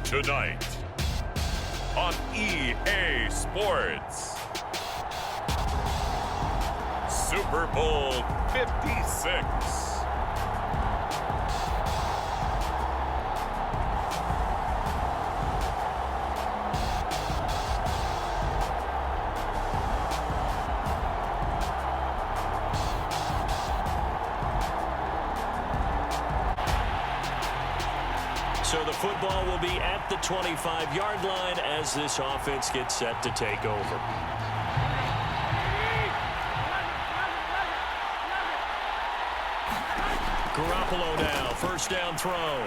Tonight on EA Sports, Super Bowl 56. So the football will be at the 25-yard line as this offense gets set to take over. Garoppolo now, first down throw.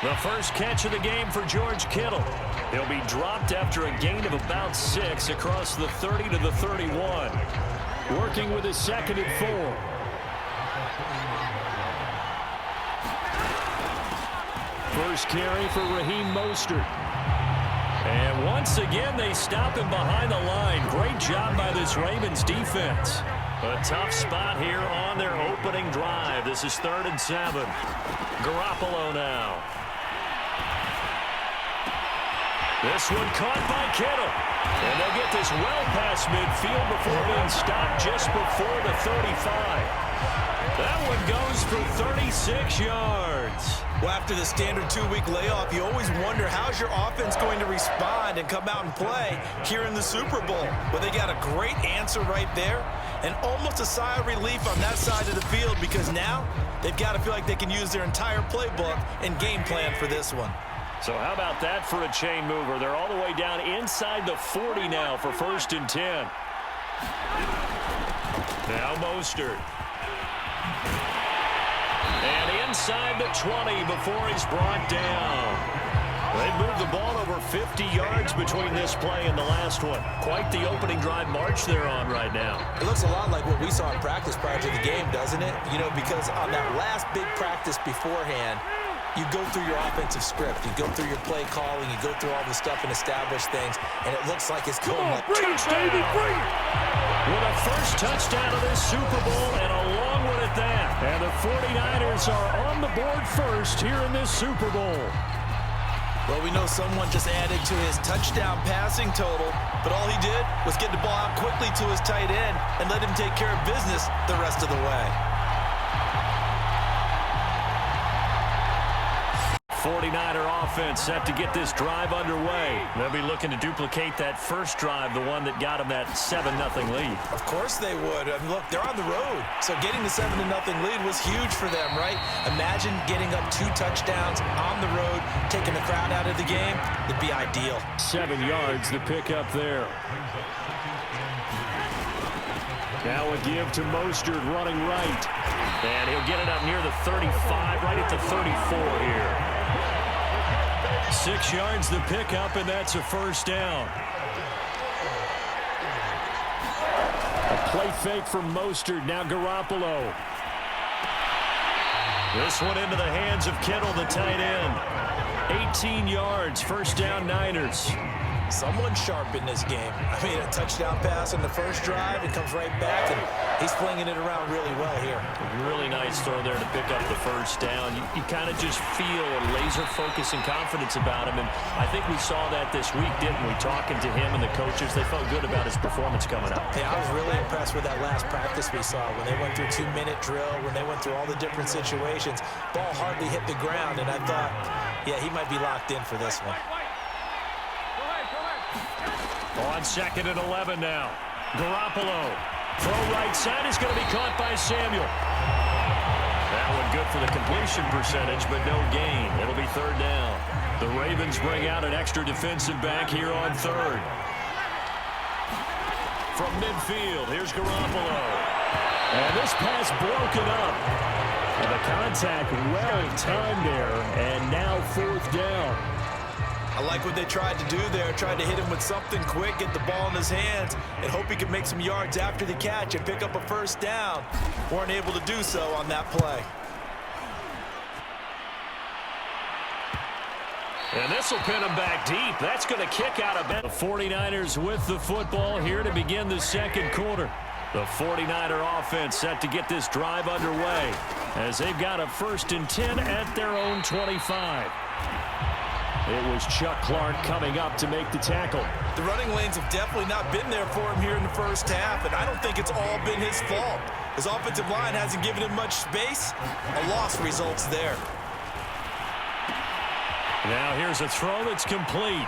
The first catch of the game for George Kittle. He'll be dropped after a gain of about 6 across the 30 to the 31. Working with his second and 4. First carry for Raheem Mostert. And once again, they stop him behind the line. Great job by this Ravens defense. A tough spot here on their opening drive. This is 3rd and 7. Garoppolo now. This one caught by Kittle. And they'll get this well past midfield before being stopped just before the 35. That one goes for 36 yards. Well, after the standard 2-week layoff, you always wonder how's your offense going to respond and come out and play here in the Super Bowl. Well, they got a great answer right there and almost a sigh of relief on that side of the field because now they've got to feel like they can use their entire playbook and game plan for this one. So how about that for a chain mover? They're all the way down inside the 40 now for 1st and 10. Now Mostert. And inside the 20 before he's brought down. They've moved the ball over 50 yards between this play and the last one. Quite the opening drive march they're on right now. It looks a lot like what we saw in practice prior to the game, doesn't it? You know, because on that last big practice beforehand, you go through your offensive script. You go through your play calling. You go through all the stuff and establish things. And it looks like it's going like touchdown. Bring it. With a first touchdown of this Super Bowl and a long one at that. And the 49ers are on the board first here in this Super Bowl. Well, we know someone just added to his touchdown passing total, but all he did was get the ball out quickly to his tight end and let him take care of business the rest of the way. 49er offense set to get this drive underway. They'll be looking to duplicate that first drive, the one that got them that 7-0 lead. Of course they would. I mean, look, they're on the road, so getting the 7-0 lead was huge for them, right? Imagine getting up 2 touchdowns on the road, taking the crowd out of the game. It'd be ideal. 7 yards the pick up there. Now a give to Mostert running right. And he'll get it up near the 35, right at the 34 here. 6 yards the pickup, and that's a first down. A play fake from Mostert. Now Garoppolo. This one into the hands of Kittle, the tight end. 18 yards, first down Niners. Someone sharp in this game. I mean, a touchdown pass in the first drive. It comes right back, and he's flinging it around really well here. Really nice throw there to pick up the first down. You kind of just feel a laser focus and confidence about him, and I think we saw that this week, didn't we? Talking to him and the coaches, they felt good about his performance coming up. Yeah, I was really impressed with that last practice we saw when they went through 2-minute drill, when they went through all the different situations. Ball hardly hit the ground, and I thought, yeah, he might be locked in for this one. On 2nd and 11 now. Garoppolo. Throw right side is going to be caught by Samuel. That one good for the completion percentage, but no gain. It'll be 3rd down. The Ravens bring out an extra defensive back here on 3rd. From midfield, here's Garoppolo. And this pass broken up. And the contact well timed there, and now 4th down. I like what they tried to do there, tried to hit him with something quick, get the ball in his hands, and hope he could make some yards after the catch and pick up a first down. Weren't able to do so on that play. And this will pin him back deep. That's going to kick out of bounds. The 49ers with the football here to begin the 2nd quarter. The 49er offense set to get this drive underway. as they've got a 1st and 10 at their own 25. It was Chuck Clark coming up to make the tackle. The running lanes have definitely not been there for him here in the first half, and I don't think it's all been his fault. His offensive line hasn't given him much space. A loss results there. Now here's a throw that's complete.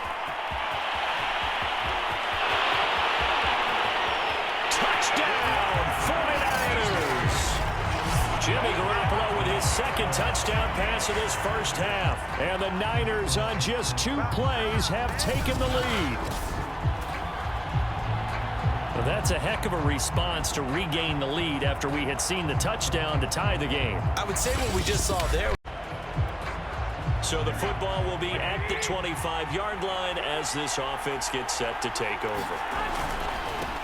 Touchdown, 49ers! Jimmy Garoppolo with his 2nd touchdown pass of this first half. And the Niners on just 2 plays have taken the lead. Well, that's a heck of a response to regain the lead after we had seen the touchdown to tie the game. I would say what we just saw there. So the football will be at the 25-yard line as this offense gets set to take over.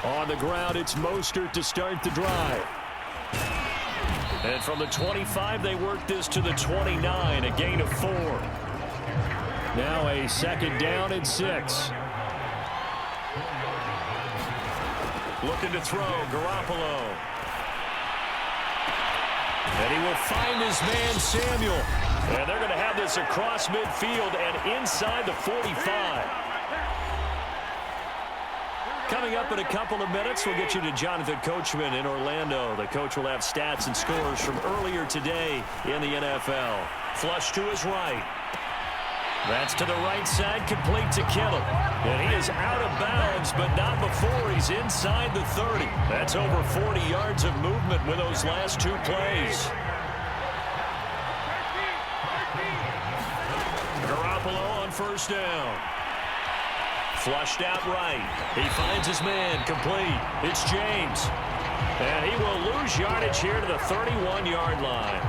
On the ground, it's Mostert to start the drive. And from the 25, they work this to the 29, a gain of 4. Now a 2nd down and 6. Looking to throw, Garoppolo. And he will find his man, Samuel. And they're going to have this across midfield and inside the 45. Coming up in a couple of minutes, we'll get you to Jonathan Coachman in Orlando. The coach will have stats and scores from earlier today in the NFL. Flush to his right. That's to the right side, complete to Kittle. And he is out of bounds, but not before he's inside the 30. That's over 40 yards of movement with those last 2 plays. Garoppolo on 1st down. Flushed out right. He finds his man, complete. It's James. And he will lose yardage here to the 31-yard line.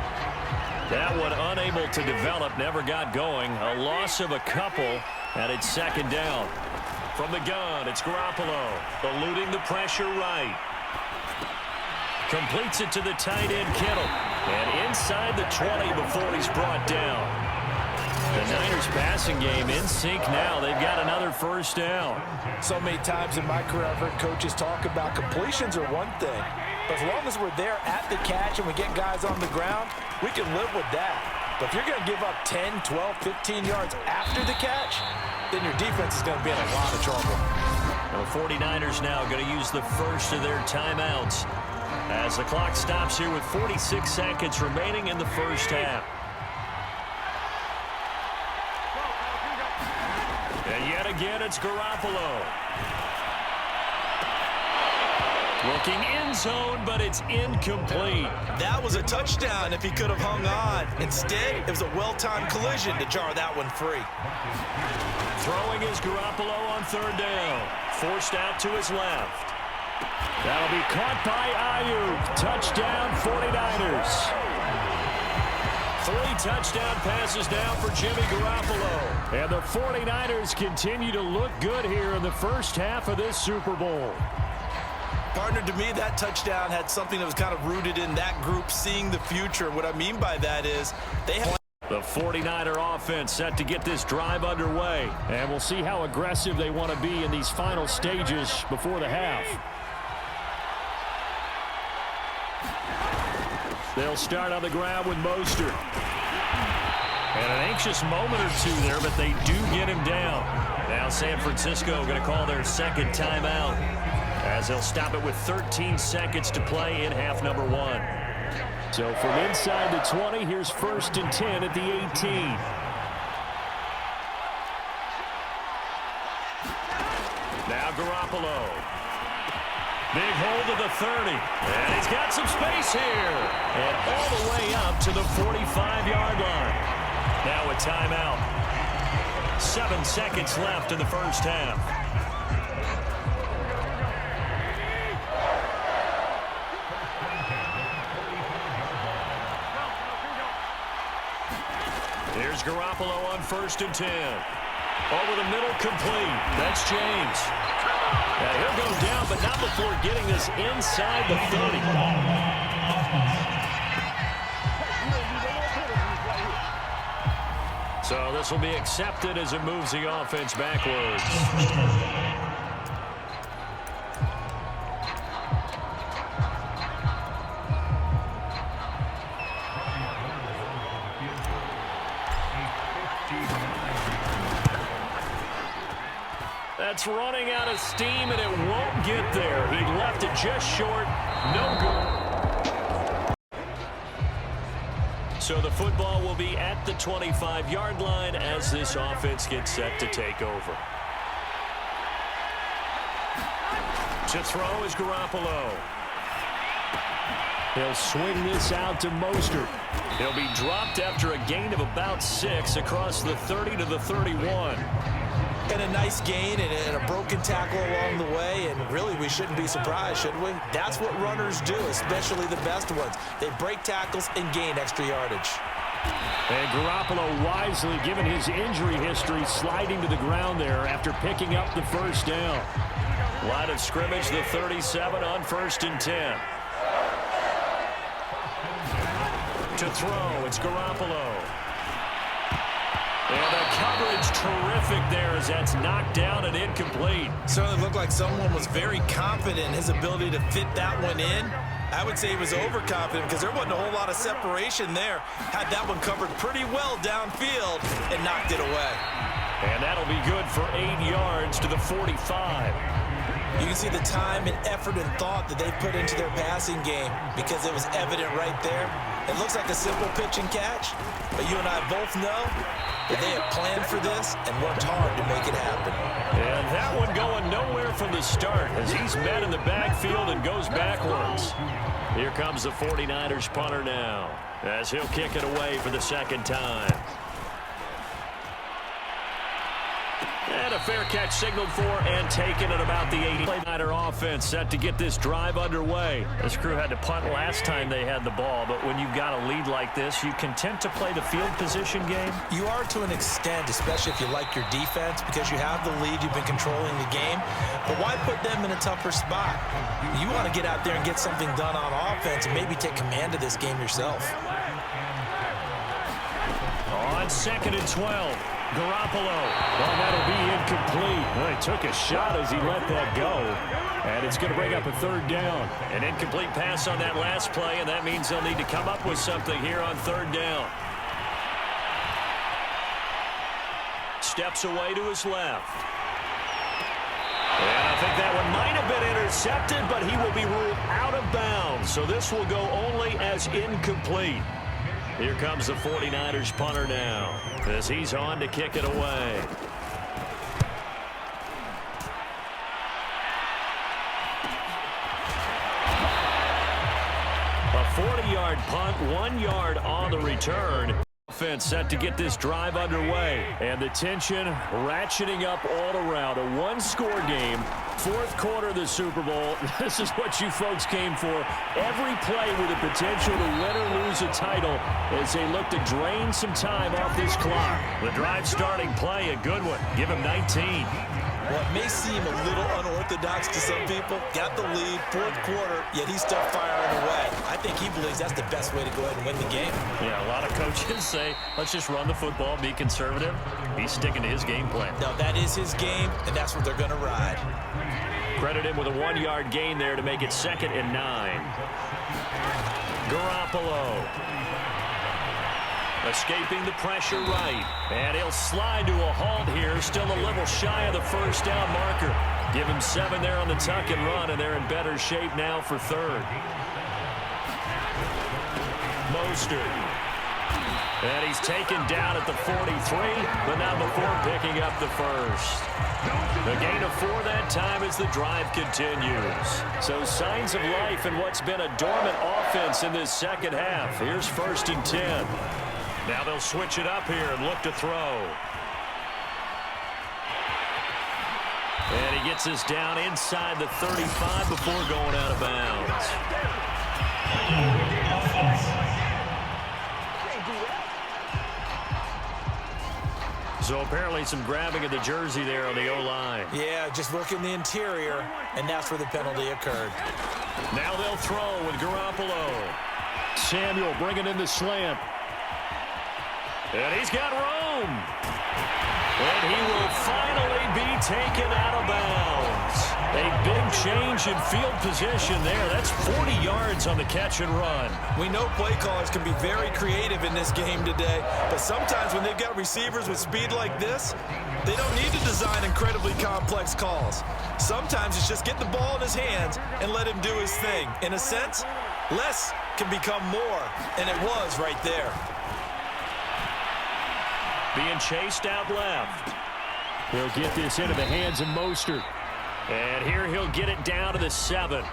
That one unable to develop, never got going. A loss of a couple, and it's 2nd down. From the gun, it's Garoppolo, eluding the pressure right. Completes it to the tight end, Kittle. And inside the 20 before he's brought down. The Niners passing game in sync now. They've got another 1st down. So many times in my career, I've heard coaches talk about completions are one thing. But as long as we're there at the catch and we get guys on the ground, we can live with that. But if you're going to give up 10, 12, 15 yards after the catch, then your defense is going to be in a lot of trouble. The 49ers now going to use the first of their timeouts as the clock stops here with 46 seconds remaining in the first half. And yet again, it's Garoppolo. Looking end zone, but it's incomplete. That was a touchdown if he could have hung on. Instead, it was a well-timed collision to jar that one free. Throwing is Garoppolo on 3rd down. Forced out to his left. That'll be caught by Ayuk. Touchdown, 49ers. 3 touchdown passes now for Jimmy Garoppolo. And the 49ers continue to look good here in the first half of this Super Bowl. Partner, to me, that touchdown had something that was kind of rooted in that group seeing the future. What I mean by that is they have... The 49er offense set to get this drive underway. And we'll see how aggressive they want to be in these final stages before the half. They'll start on the ground with Mostert. And an anxious moment or two there, but they do get him down. Now San Francisco going to call their 2nd timeout, as they'll stop it with 13 seconds to play in half number 1. So from inside the 20, here's 1st and 10 at the 18. Now Garoppolo. Big hold to the 30. And he's got some space here. And all the way up to the 45-yard line. Now a timeout. 7 seconds left in the first half. Here's Garoppolo on 1st and 10. Over the middle, complete. That's James. Now he'll go down, but not before getting this inside the 30. So this will be accepted as it moves the offense backwards. That's running out of steam, and it won't get there. He left it just short. No good. So the football will be at the 25-yard line as this offense gets set to take over. To throw is Garoppolo. He'll swing this out to Mostert. He'll be dropped after a gain of about 6 across the 30 to the 31. And a nice gain and a broken tackle along the way, and really we shouldn't be surprised, should we? That's what runners do, especially the best ones. They break tackles and gain extra yardage. And Garoppolo, wisely, given his injury history, sliding to the ground there after picking up the first down. Line of scrimmage, the 37 on 1st and 10. To throw, it's Garoppolo. And the coverage terrific there as that's knocked down and incomplete. Certainly looked like someone was very confident in his ability to fit that one in. I would say he was overconfident because there wasn't a whole lot of separation there. Had that one covered pretty well downfield and knocked it away. And that'll be good for 8 yards to the 45. You can see the time and effort and thought that they put into their passing game because it was evident right there. It looks like a simple pitch and catch, but you and I both know that they have planned for this and worked hard to make it happen. And that one going nowhere from the start as he's met in the backfield and goes backwards. Here comes the 49ers punter now as he'll kick it away for the second time. And a fair catch signaled for and taken at about the 80. Niner offense set to get this drive underway. This crew had to punt last time they had the ball, but when you've got a lead like this, you content to play the field position game? You are to an extent, especially if you like your defense, because you have the lead, you've been controlling the game. But why put them in a tougher spot? You want to get out there and get something done on offense and maybe take command of this game yourself. On 2nd and 12. Garoppolo. Well, that'll be incomplete. Well, he took a shot as he let that go. And it's going to bring up a 3rd down. An incomplete pass on that last play, and that means they'll need to come up with something here on 3rd down. Steps away to his left. And I think that one might have been intercepted, but he will be ruled out of bounds. So this will go only as incomplete. Here comes the 49ers punter now as he's on to kick it away. A 40-yard punt, 1 yard on the return. Offense set to get this drive underway. And the tension ratcheting up all around. A 1-score game. 4th quarter of the Super Bowl. This is what you folks came for. Every play with the potential to win or lose a title as they look to drain some time off this clock. The drive starting play, a good one. Give him 19. What may seem a little unorthodox to some people, got the lead, 4th quarter, yet he's still firing away. I think he believes that's the best way to go ahead and win the game. Yeah, a lot of coaches say, let's just run the football, be conservative. He's sticking to his game plan. No, that is his game, and that's what they're going to ride. Credit him with a 1-yard gain there to make it 2nd and 9. Garoppolo. Escaping the pressure right. And he'll slide to a halt here. Still a little shy of the 1st down marker. Give him 7 there on the tuck and run, and they're in better shape now for 3rd. Mostert. And he's taken down at the 43, but not before picking up the 1st. A gain of 4 that time as the drive continues. So signs of life in what's been a dormant offense in this second half. Here's 1st and 10. Now they'll switch it up here and look to throw. And he gets us down inside the 35 before going out of bounds. So apparently some grabbing of the jersey there on the O-line. Yeah, just working the interior, and that's where the penalty occurred. Now they'll throw with Garoppolo. Samuel bringing in the slant. And he's got room. And he will finally be taken out of bounds. A big change in field position there. That's 40 yards on the catch and run. We know play callers can be very creative in this game today, but sometimes when they've got receivers with speed like this, they don't need to design incredibly complex calls. Sometimes it's just get the ball in his hands and let him do his thing. In a sense, less can become more, and it was right there. Being chased out left. He'll get this into the hands of Mostert. And here he'll get it down to the 7.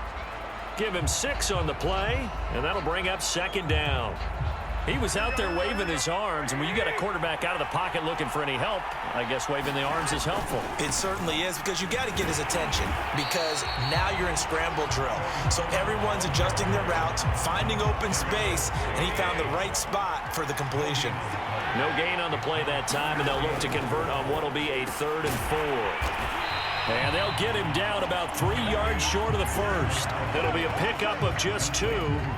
Give him 6 on the play, and that'll bring up 2nd down. He was out there waving his arms, and when you got a quarterback out of the pocket looking for any help, I guess waving the arms is helpful. It certainly is, because you got to get his attention, because now you're in scramble drill. So everyone's adjusting their routes, finding open space, and he found the right spot for the completion. No gain on the play that time, and they'll look to convert on what will be a 3rd and 4. And they'll get him down about 3 yards short of the first. It'll be a pickup of just 2,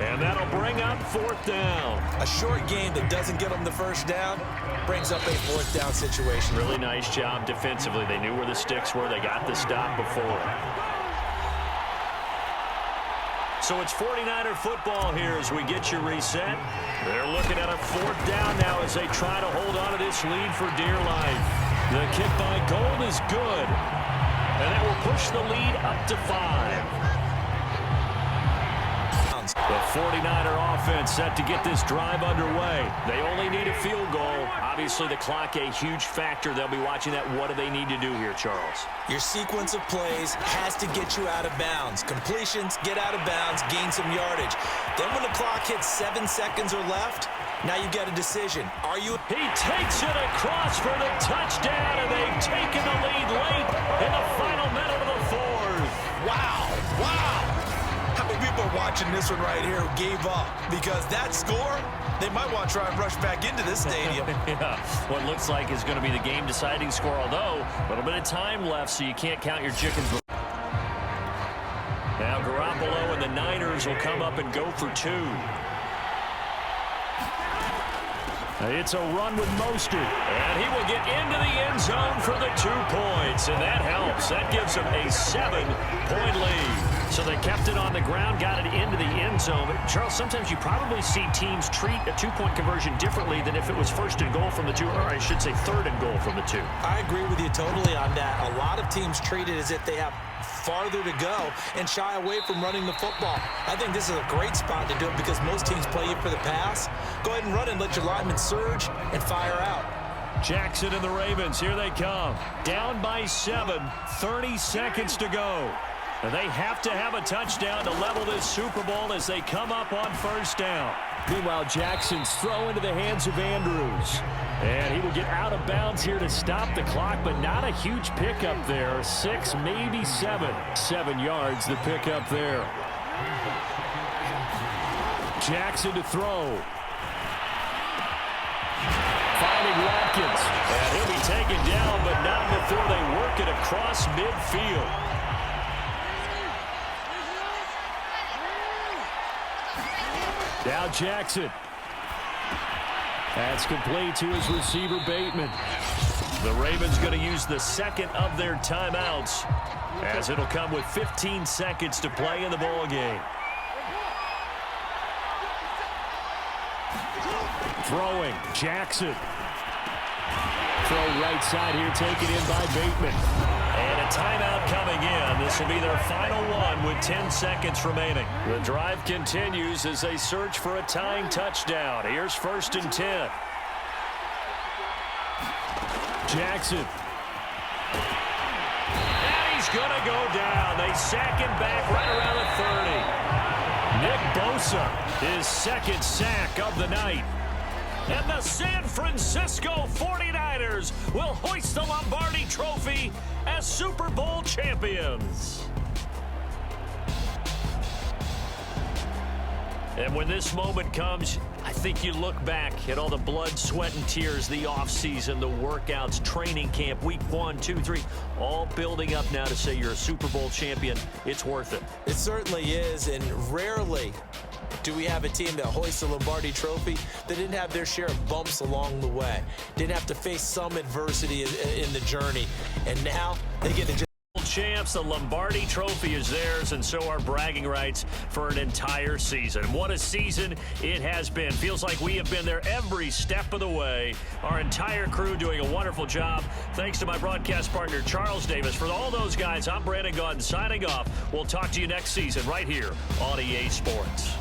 and that'll bring up 4th down. A short game that doesn't get them the first down brings up a 4th down situation. Really nice job defensively. They knew where the sticks were. They got the stop before. So it's 49er football here as we get you reset. They're looking at a 4th down now as they try to hold on to this lead for dear life. The kick by Gold is good. And that will push the lead up to 5. The 49er offense set to get this drive underway. They only need a field goal. Obviously, the clock a huge factor. They'll be watching that. What do they need to do here, Charles? Your sequence of plays has to get you out of bounds. Completions, get out of bounds, gain some yardage. Then when the clock hits 7 seconds or left, now you get a decision. He takes it across for the touchdown, and they've taken the lead late in the final minute of the 4th. Wow. How many people are watching this one right here who gave up? Because that score, they might want to try and rush back into this stadium. Yeah, what looks like is going to be the game-deciding score, although a little bit of time left, so you can't count your chickens. Now Garoppolo and the Niners will come up and go for 2. It's a run with Mostert, and he will get into the end zone for the 2 points, and that helps. That gives them a 7-point lead. So they kept it on the ground, got it into the end zone. But Charles, sometimes you probably see teams treat a 2-point conversion differently than if it was 1st and goal from the 2, or I should say 3rd and goal from the 2. I agree with you totally on that. A lot of teams treat it as if they have farther to go and shy away from running the football. I think this is a great spot to do it because most teams play you for the pass. Go ahead and run and let your linemen surge and fire out. Jackson and the Ravens, here they come. Down by 7, 30 seconds to go. And they have to have a touchdown to level this Super Bowl as they come up on 1st down. Meanwhile, Jackson's throw into the hands of Andrews. And he will get out of bounds here to stop the clock, but not a huge pickup there. 6, maybe 7. 7 yards, the pickup there. Jackson to throw. Finding Watkins. And he'll be taken down, but not before they work it across midfield. Now Jackson. That's complete to his receiver, Bateman. The Ravens going to use the 2nd of their timeouts as it'll come with 15 seconds to play in the ball game. Throwing, Jackson. Throw right side here, taken in by Bateman. And a timeout coming in. This will be their final one with 10 seconds remaining. The drive continues as they search for a tying touchdown. Here's 1st and 10. Jackson. And he's going to go down. They sack him back right around the 30. Nick Bosa, his 2nd sack of the night. And the San Francisco 49ers will hoist the Lombardi Trophy as Super Bowl champions. And when this moment comes, I think you look back at all the blood, sweat, and tears, the offseason, the workouts, training camp, week 1, 2, 3, all building up now to say you're a Super Bowl champion. It's worth it. It certainly is, and rarely do we have a team that hoists a Lombardi Trophy that didn't have their share of bumps along the way, didn't have to face some adversity in the journey, and now they get to just champs. The Lombardi Trophy is theirs, and so are bragging rights for an entire season. What a season it has been. Feels like we have been there every step of the way. Our entire crew doing a wonderful job. Thanks to my broadcast partner, Charles Davis. For all those guys, I'm Brandon Gaudin signing off. We'll talk to you next season right here on EA Sports.